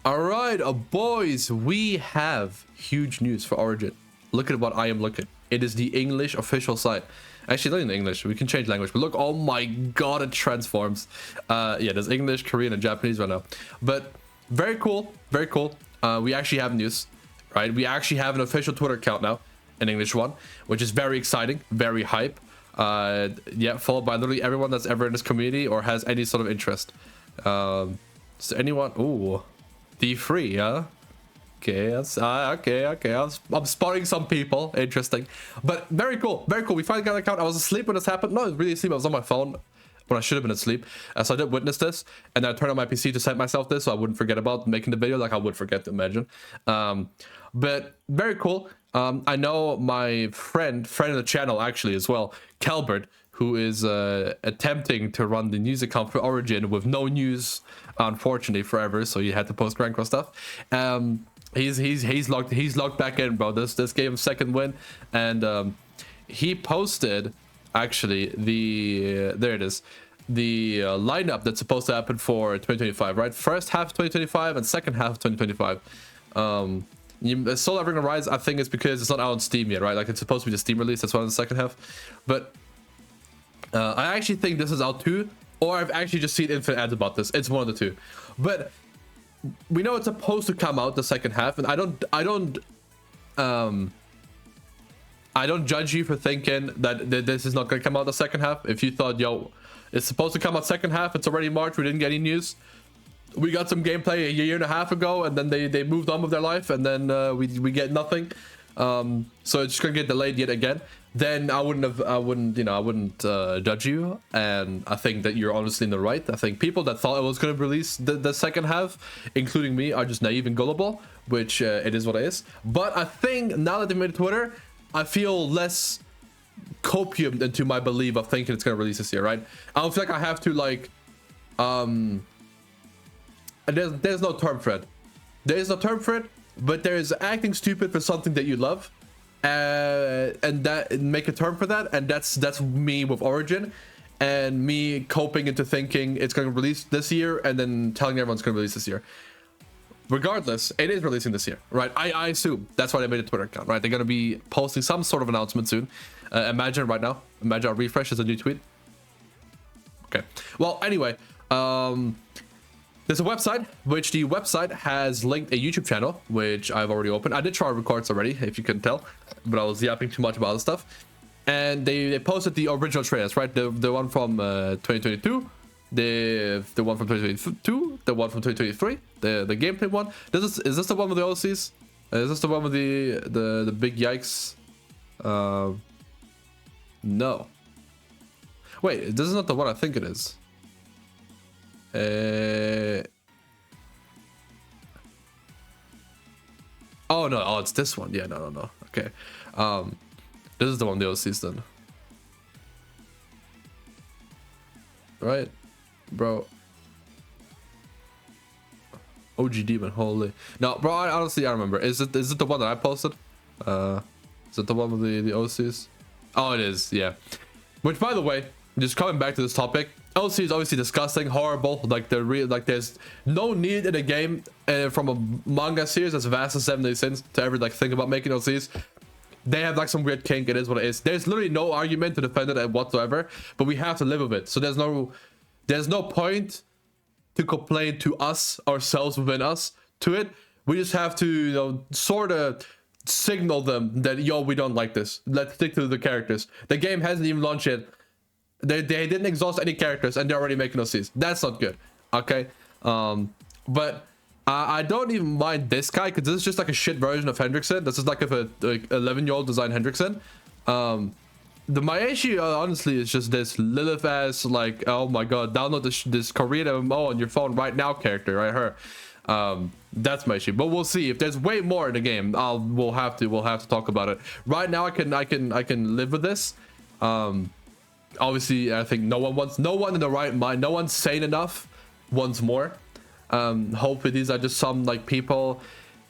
All right, boys, we have huge news for Origin. Look at what I am looking. It is the English official site. Actually, not in English. We can change language. But look, oh my god, it transforms. Yeah, there's English, Korean, and Japanese right now. But very cool, very cool. We actually have news, right? We actually have an official Twitter account now, an English one, which is very exciting, very hype. Yeah, followed by literally everyone that's ever in this community or has any sort of interest. So anyone? Ooh, D3, huh? Okay, that's okay. I'm spotting some people. Interesting, but very cool, very cool. We finally got an account. I was asleep when this happened. No, I was really asleep. I was on my phone when I should have been asleep. So I did witness this, and then I turned on my PC to send myself this, so I wouldn't forget about making the video, like I would forget to imagine. But very cool. I know my friend of the channel actually as well, Calbert, who is attempting to run the news account for Origin with no news, unfortunately, forever. So you had to post rank stuff. He's logged back in, bro. This gave him second win, and he posted actually there it is, the lineup that's supposed to happen for 2025, right? First half 2025 and second half 2025. Soul Evergreen Rise, I think it's because it's not out on Steam yet, right? Like it's supposed to be the Steam release. That's why in the second half, but I actually think this is out too, or I've actually just seen infinite ads about this. It's one of the two, but we know it's supposed to come out the second half, and I don't judge you for thinking that this is not going to come out the second half. If you thought, yo, it's supposed to come out second half, it's already March, we didn't get any news, we got some gameplay a year and a half ago, and then they moved on with their life, and then we get nothing, so it's just gonna get delayed yet again, then I wouldn't judge you. And I think that you're honestly in the right. I think people that thought it was going to release the second half, including me, are just naive and gullible, which it is what it is. But I think now that they made Twitter, I feel less copium into my belief of thinking it's going to release this year, right? I don't feel like I have to like there's no term for it. There is no term for it, but there is acting stupid for something that you love. And that make a term for that, and that's me with Origin, and me coping into thinking it's going to release this year and then telling everyone's going to release this year. Regardless, it is releasing this year, right? I assume that's why they made a Twitter account, right? They're going to be posting some sort of announcement soon. Imagine right now, imagine I'll refresh as a new tweet. Okay, well, anyway, there's a website, which the website has linked a YouTube channel, which I've already opened. I did try records already, if you can tell, but I was yapping too much about the stuff. And they posted the original trailers, right? The one from 2022, the one from 2022, the one from 2023, the gameplay one. Is this the one with the OCs? Is this the one with the big yikes? No. Wait, this is not the one I think it is. Oh no, oh, it's this one. Yeah, no. Okay. This is the one the OC's done. Right? Bro. OG Demon, holy. No, bro, honestly, I remember. Is it the one that I posted? Is it the one with the OCs? Oh, it is, yeah. Which, by the way, just coming back to this topic, OC is obviously disgusting, horrible. Like there's no need in a game from a manga series as vast as 70 Sins to ever like think about making OCs. They have like some weird kink. It is what it is. There's literally no argument to defend it whatsoever, but we have to live with it. So there's no point to complain to us ourselves within us to it. We just have to sort of signal them that yo, we don't like this. Let's stick to the characters. The game hasn't even launched yet. They didn't exhaust any characters and they're already making OCs. That's not good. Okay. But I don't even mind this guy because this is just like a shit version of Hendrickson. This is like if a 11-year-old designed Hendrickson. My issue honestly is just this Lilith ass, like, oh my god, download this Korean MMO on your phone right now character, right? Her. That's my issue. But we'll see. If there's way more in the game, we'll have to talk about it. Right now I can live with this. Obviously, I think no one in the right mind, no one's sane enough wants more. Hopefully these are just some like people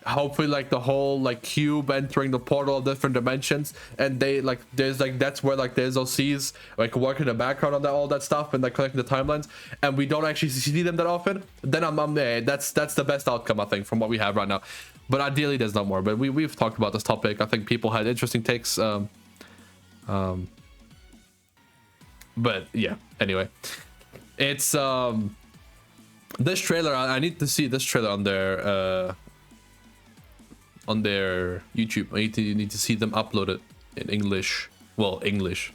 hopefully like the whole like cube entering the portal of different dimensions, and they like there's like that's where like there's OCs like working in the background on that all that stuff and like connecting the timelines, and we don't actually see them that often. Then I'm there. That's the best outcome I think from what we have right now. But ideally there's no more. But we've talked about this topic. I think people had interesting takes. But yeah, anyway, it's this trailer, I need to see this trailer on their YouTube. I need to see them upload it in English. Well, English.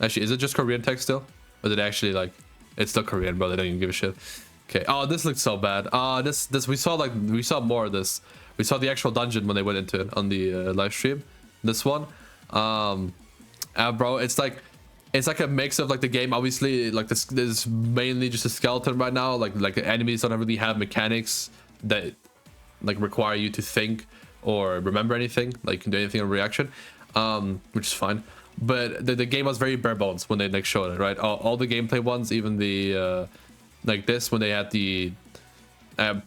Actually, is it just Korean text still? Or is it actually like it's still Korean, bro? They don't even give a shit. Okay. Oh, this looks so bad. This we saw more of this. We saw the actual dungeon when they went into it on the live stream. This one, bro, it's like a mix of like the game. Obviously, like this is mainly just a skeleton right now. Like the enemies don't really have mechanics that like require you to think or remember anything. Like you can do anything in reaction, which is fine. But the game was very bare bones when they like showed it, right? All the gameplay ones, even the like this when they had the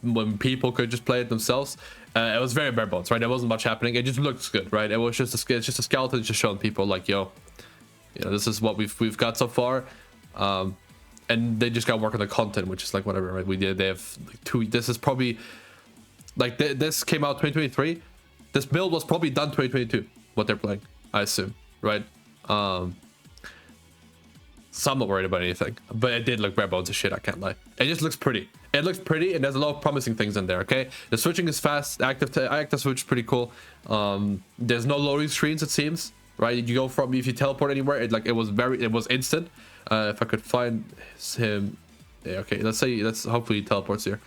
when people could just play it themselves. It was very bare bones, right? There wasn't much happening. It just looks good, right? It was just it's just a skeleton just showing people like, yo, you know, this is what we've got so far, and they just got to work on the content, which is like whatever, right? They have like 2. This is probably like this came out 2023. This build was probably done 2022. What they're playing, I assume, right? So I'm not worried about anything, but it did look bare bones as shit. I can't lie. It just looks pretty. It looks pretty, and there's a lot of promising things in there. Okay, the switching is fast. Active switch is pretty cool. There's no loading screens, it seems. Right, you go from if you teleport anywhere, it was instant. If I could find him, yeah, okay. Let's hopefully he teleports here.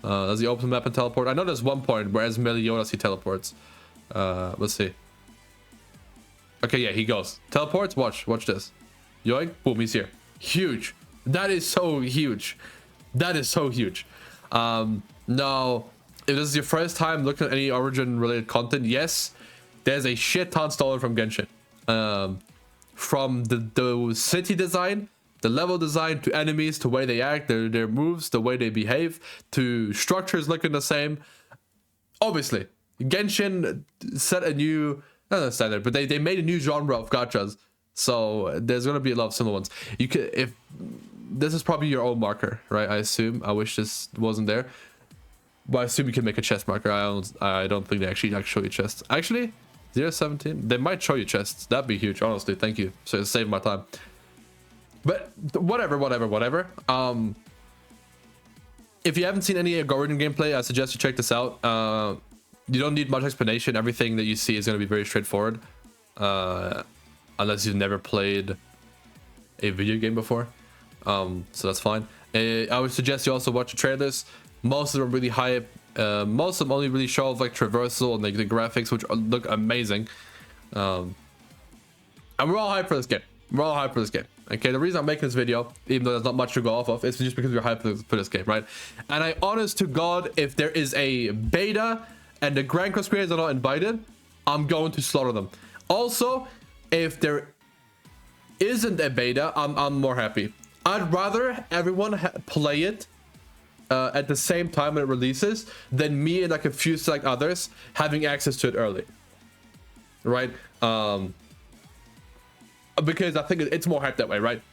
Does he open the map and teleport? I know there's one point where as Meliodas he teleports. Let's see. Okay, yeah, he goes teleports. Watch this. Yoink, boom, he's here. Huge. That is so huge. That is so huge. Now, if this is your first time looking at any Origin related content, yes. There's a shit ton stolen from Genshin. From the city design, the level design, to enemies, to the way they act, their moves, the way they behave, to structures looking the same. Obviously, Genshin set a new, not a standard, but they made a new genre of gachas. So there's gonna be a lot of similar ones. You could, if this is probably your own marker, right? I assume. I wish this wasn't there, but I assume you can make a chest marker. I don't think they actually show you chests. Actually. 017, they might show you chests. That'd be huge, honestly. Thank you. So it saved my time. But whatever. If you haven't seen any Origin gameplay, I suggest you check this out. You don't need much explanation. Everything that you see is going to be very straightforward, unless you've never played a video game before. So that's fine. I would suggest you also watch the trailers. Most of them are really hype. Most of them only really show off like traversal and like the graphics, which look amazing. And we're all hyped for this game. Okay, the reason I'm making this video, even though there's not much to go off of, is just because we're hyped for this game, right? And I honest to God, if there is a beta and the Grand Cross creators are not invited, I'm going to slaughter them. Also, if there isn't a beta, I'm more happy. I'd rather everyone play it at the same time when it releases than me and like a few select others having access to it early, right? Because I think it's more hype that way, right?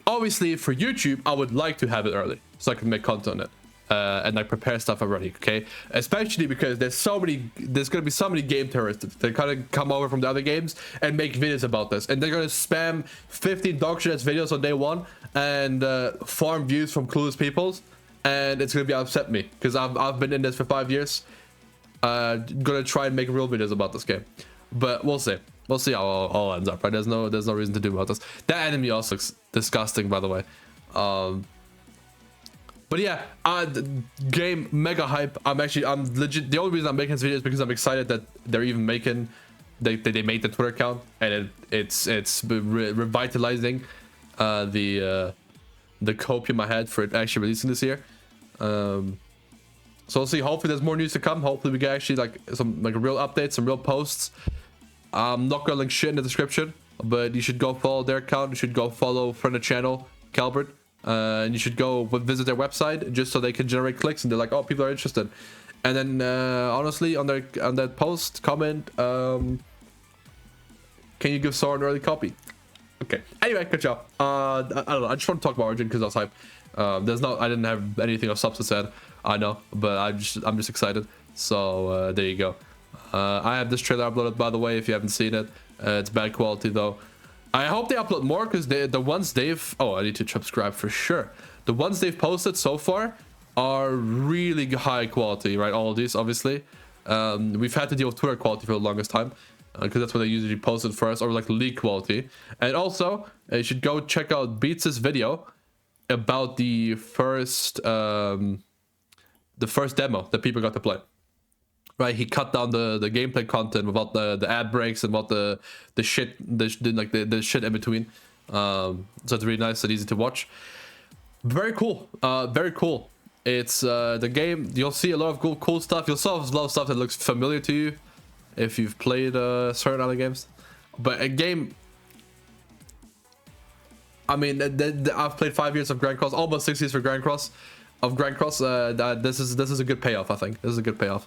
Obviously for YouTube I would like to have it early so I can make content on it and like prepare stuff already, okay? Especially because there's gonna be so many game terrorists that kind of come over from the other games and make videos about this, and they're gonna spam 15 dog shit ass videos on day one and farm views from clueless peoples, and it's gonna be upset me because I've been in this for 5 years. Gonna try and make real videos about this game, but we'll see how all ends up, right? There's no reason to do about this. That enemy also looks disgusting, by the way. But yeah, the game mega hype. I'm legit. The only reason I'm making this video is because I'm excited that they're even making. They made the Twitter account, and it's revitalizing the copium I had for it actually releasing this year. So we'll see. Hopefully there's more news to come. Hopefully we get actually like some like real updates, some real posts. I'm not gonna link shit in the description, but you should go follow their account. You should go follow friend of channel Calbert. And you should go visit their website just so they can generate clicks, and they're like, oh, people are interested. And then honestly, on that post, comment, can you give Sora an early copy? Okay. Anyway, good job. I don't know. I just want to talk about Origin because I was hype. I didn't have anything of substance said. I know, but I'm just excited. So there you go. I have this trailer uploaded, by the way, if you haven't seen it. It's bad quality though. I hope they upload more because the ones they've... Oh, I need to subscribe for sure. The ones they've posted so far are really high quality, right? All of these, obviously. We've had to deal with Twitter quality for the longest time because that's what they usually post it first, or like leak quality. And also, you should go check out Beats' video about the first demo that people got to play. Right, he cut down the gameplay content without the ad breaks and about the shit the shit in between. So it's really nice and easy to watch. Very cool, very cool. It's the game. You'll see a lot of cool stuff. You'll see a lot of stuff that looks familiar to you if you've played certain other games. But a game. I mean, I've played 5 years of Grand Cross, almost 6 years for Grand Cross. This is a good payoff. I think this is a good payoff.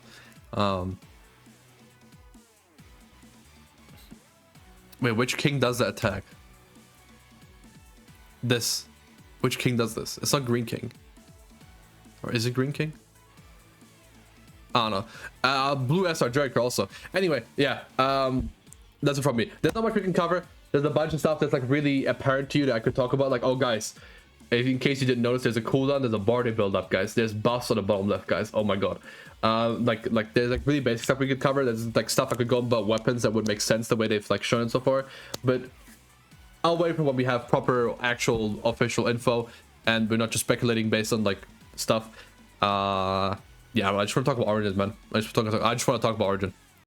Wait, which king does that attack? This. Which king does this? It's not Green King. Or is it Green King? I don't know. Blue SR Joker also. Anyway, yeah. That's it from me. There's not much we can cover. There's a bunch of stuff that's like really apparent to you that I could talk about. Like, oh guys, in case you didn't notice, there's a cooldown. There's a barley build up, guys. There's buffs on the bottom left, guys. Oh my god. Like there's like really basic stuff we could cover. There's like stuff I could go about weapons that would make sense the way they've like shown it so far. But I'll wait for when we have proper actual official info and we're not just speculating based on like stuff. Yeah, I just want to talk about Origin, man. I just want to talk about Origin.